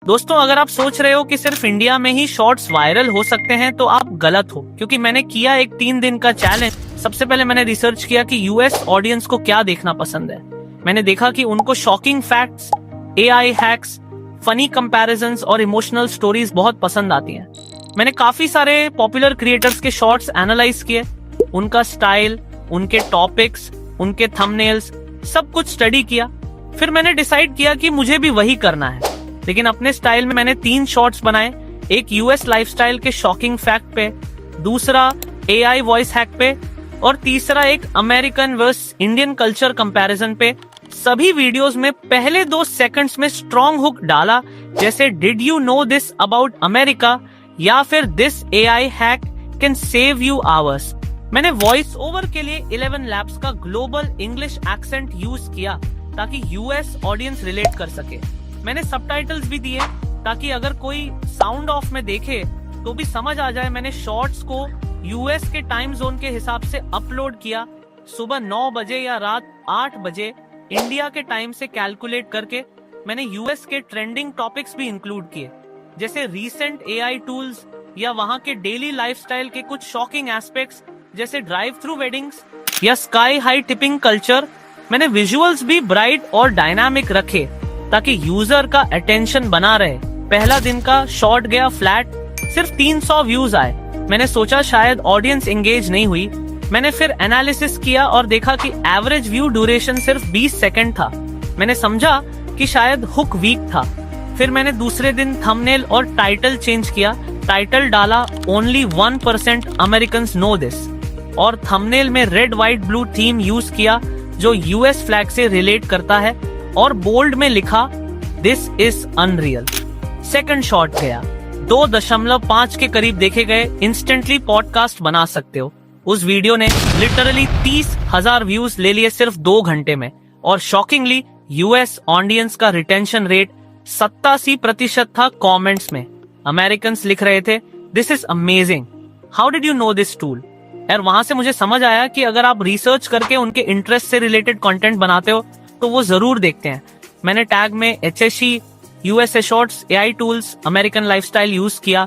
दोस्तों, अगर आप सोच रहे हो कि सिर्फ इंडिया में ही शॉर्ट्स वायरल हो सकते हैं तो आप गलत हो, क्योंकि मैंने किया एक 3 दिन का चैलेंज। सबसे पहले मैंने रिसर्च किया कि यूएस ऑडियंस को क्या देखना पसंद है। मैंने देखा कि उनको shocking facts, AI hacks, funny comparisons और इमोशनल स्टोरीज बहुत पसंद आती हैं। मैंने काफी सारे पॉपुलर क्रिएटर्स के शॉर्ट्स एनालाइज किए, उनका स्टाइल, उनके टॉपिक्स, उनके थंबनेल्स, सब कुछ स्टडी किया। फिर मैंने डिसाइड किया कि मुझे भी वही करना है, लेकिन अपने स्टाइल में। मैंने 3 शॉर्ट्स बनाए, एक यूएस लाइफस्टाइल के शॉकिंग फैक्ट पे, दूसरा एआई वॉइस हैक पे और तीसरा एक American versus Indian culture comparison पे। सभी वीडियोस में पहले 2 सेकंड्स में स्ट्रॉन्ग हुक डाला, जैसे did you know this about America या फिर this AI hack can save you hours. मैंने वॉइस ओवर के लिए 11 लैब्स का ग्लोबल इंग्लिश एक्सेंट यूज किया ताकि यूएस ऑडियंस रिलेट कर सके। मैंने सबटाइटल्स भी दिए ताकि अगर कोई साउंड ऑफ में देखे तो भी समझ आ जाए। मैंने शॉर्ट्स को यूएस के टाइम जोन के हिसाब से अपलोड किया, सुबह 9 बजे या रात 8 बजे इंडिया के टाइम से कैलकुलेट करके। मैंने यूएस के ट्रेंडिंग टॉपिक्स भी इंक्लूड किए, जैसे रीसेंट एआई टूल्स या वहां के डेली लाइफस्टाइल के कुछ शॉकिंग एस्पेक्ट्स, जैसे ड्राइव थ्रू वेडिंग्स या स्काई हाई टिपिंग कल्चर। मैंने विजुअल्स भी ब्राइट और डायनामिक रखे ताकि यूजर का अटेंशन बना रहे। पहला दिन का शॉर्ट गया फ्लैट, सिर्फ 300 व्यूज आए। मैंने सोचा शायद ऑडियंस एंगेज नहीं हुई। मैंने फिर एनालिसिस किया और देखा कि एवरेज व्यू ड्यूरेशन सिर्फ 20 सेकंड था। मैंने समझा कि शायद हुक वीक था। फिर मैंने दूसरे दिन थंबनेल और टाइटल चेंज किया। टाइटल डाला ओनली 1% अमेरिकन्स नो दिस और थंबनेल में red white blue theme use किया जो यूएस फ्लैग से रिलेट करता है और बोल्ड में लिखा this is unreal. Second shot गया 2.5 के करीब देखे गए। इंस्टेंटली पॉडकास्ट बना सकते हो। उस वीडियो ने लिटरली 30,000 व्यूज ले लिए सिर्फ 2 घंटे में। और शॉकिंगली यूएस ऑडियंस का रिटेंशन रेट 87% था। कमेंट्स में अमेरिकन्स लिख रहे थे this is amazing, how did you know this tool. यार वहां से मुझे समझ आया कि अगर आप रिसर्च करके उनके इंटरेस्ट से रिलेटेड कंटेंट बनाते हो तो वो जरूर देखते हैं। मैंने टैग में HSE, USA shorts, AI tools, American lifestyle use किया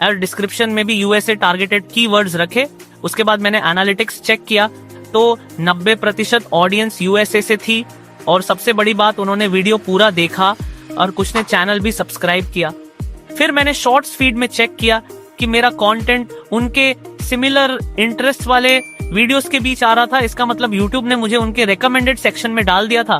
और डिस्क्रिप्शन में भी यूएसए टारगेटेड कीवर्ड्स रखे। उसके बाद मैंने एनालिटिक्स चेक किया तो 90% ऑडियंस यूएसए से थी और सबसे बड़ी बात, उन्होंने वीडियो पूरा देखा और कुछ ने चैनल भी सब्सक्राइब किया। फिर मैंने शॉर्ट्स फीड में चेक किया कि मेरा कंटेंट उनके सिमिलर इंटरेस्ट वाले वीडियोस के बीच आ रहा था। इसका मतलब यूट्यूब ने मुझे उनके रेकमेंडेड सेक्शन में डाल दिया था।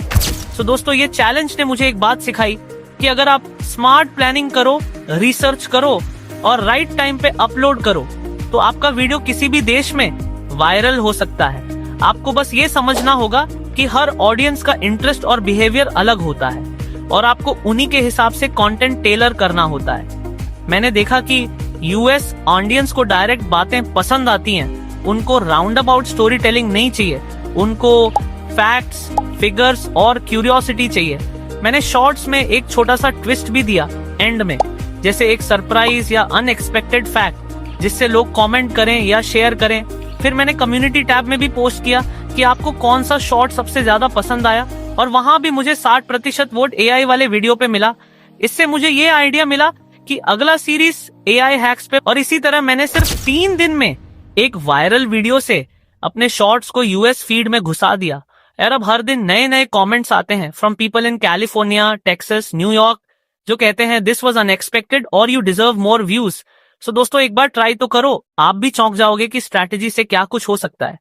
सो दोस्तों, ये चैलेंज ने मुझे एक बात सिखाई कि अगर आप स्मार्ट प्लानिंग करो, रिसर्च करो और राइट टाइम पे अपलोड करो तो आपका वीडियो किसी भी देश में वायरल हो सकता है। आपको बस ये समझना होगा कि हर ऑडियंस का इंटरेस्ट और बिहेवियर अलग होता है और आपको उन्हीं के हिसाब से कंटेंट टेलर करना होता है। मैंने देखा कि यूएस ऑडियंस को डायरेक्ट बातें पसंद आती हैं, उनको राउंड अबाउट स्टोरी टेलिंग नहीं चाहिए, उनको फैक्ट्स, फिगर्स और क्यूरियोसिटी चाहिए। मैंने शॉर्ट्स में एक छोटा सा ट्विस्ट भी दिया एंड में, जैसे एक सरप्राइज या अनएक्सपेक्टेड फैक्ट, जिससे लोग कमेंट करें या शेयर करें। फिर मैंने कम्युनिटी टैब में भी पोस्ट किया कि आपको कौन सा शॉर्ट सबसे ज्यादा पसंद आया और वहां भी मुझे 60% वोट एआई वाले वीडियो पे मिला। इससे मुझे ये आइडिया मिला कि अगला सीरीज एआई हैक्स पे। और इसी तरह मैंने सिर्फ 3 दिन में एक वायरल वीडियो से अपने शॉर्ट्स को यूएस फीड में घुसा दिया। यार अब हर दिन नए नए कमेंट्स आते हैं from people in California, Texas, New York, जो कहते हैं दिस वाज अनएक्सपेक्टेड और यू डिजर्व मोर व्यूज। सो दोस्तों, एक बार ट्राई तो करो, आप भी चौंक जाओगे कि स्ट्रैटेजी से क्या कुछ हो सकता है।